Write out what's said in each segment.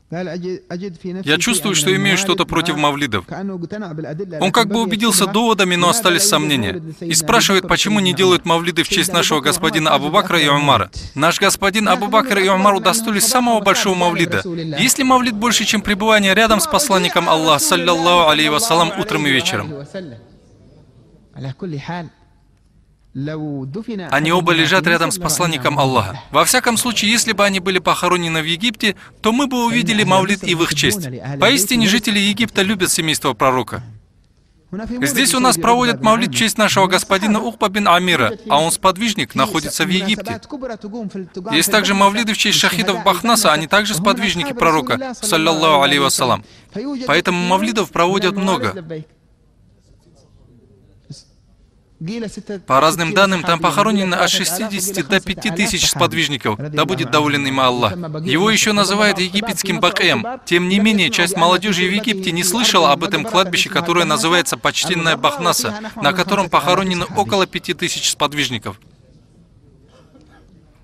Я чувствую, что имею что-то против мавлидов. Он как бы убедился доводами, но остались сомнения. И спрашивает, почему не делают мавлиды в честь нашего господина Абу Бакра и Умара. Наш господин Абу Бакр и Умар удостоились самого большого мавлида. Есть ли мавлид больше, чем пребывание рядом с посланником Аллаха, саллаллаху алейхи вассалам, утром и вечером? Они оба лежат рядом с посланником Аллаха. Во всяком случае, если бы они были похоронены в Египте, то мы бы увидели мавлид и в их честь. Поистине, жители Египта любят семейство пророка. Здесь у нас проводят мавлид в честь нашего господина Ухба бин Амира, а он сподвижник, находится в Египте. Есть также мавлиды в честь шахидов Бахнаса, они также сподвижники пророка, саллаллаху алейхи вассалам. Поэтому мавлидов проводят много. По разным данным, там похоронено от 60 до 5000 сподвижников, да будет доволен им Аллах. Его еще называют египетским Бакеем. Тем не менее, часть молодежи в Египте не слышала об этом кладбище, которое называется Почтенная Бахнаса, на котором похоронено около 5000 сподвижников.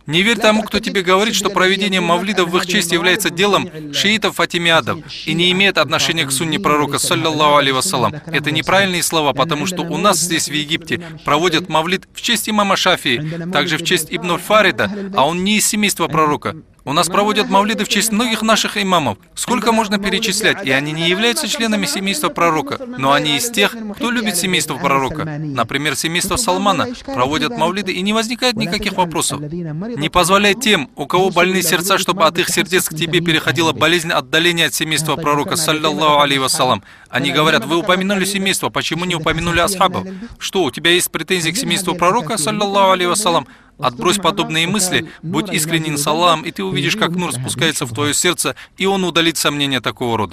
Не верь тому, кто тебе говорит, что проведение мавлидов в их честь является делом шиитов-фатимиадов и не имеет отношения к сунне пророка, саллаллаху алейхи вассалам. Это неправильные слова, потому что у нас здесь, в Египте, проводят мавлид в честь имама Шафии, также в честь Ибн Фарида, а он не из семейства пророка. У нас проводят мавлиды в честь многих наших имамов. Сколько можно перечислять, и они не являются членами семейства пророка, но они из тех, кто любит семейство пророка. Например, семейство Салмана проводят мавлиды, и не возникает никаких вопросов. Не позволяй тем, у кого больные сердца, чтобы от их сердец к тебе переходила болезнь отдаления от семейства пророка, саллаллаху алейхи вассалам. Они говорят, вы упомянули семейство, почему не упомянули асхабов? Что, у тебя есть претензии к семейству пророка, саллаллаху алейхи вассалам? Отбрось подобные мысли, будь искренен с Аллахом, и ты увидишь, как нур спускается в твое сердце, и он удалит сомнения такого рода.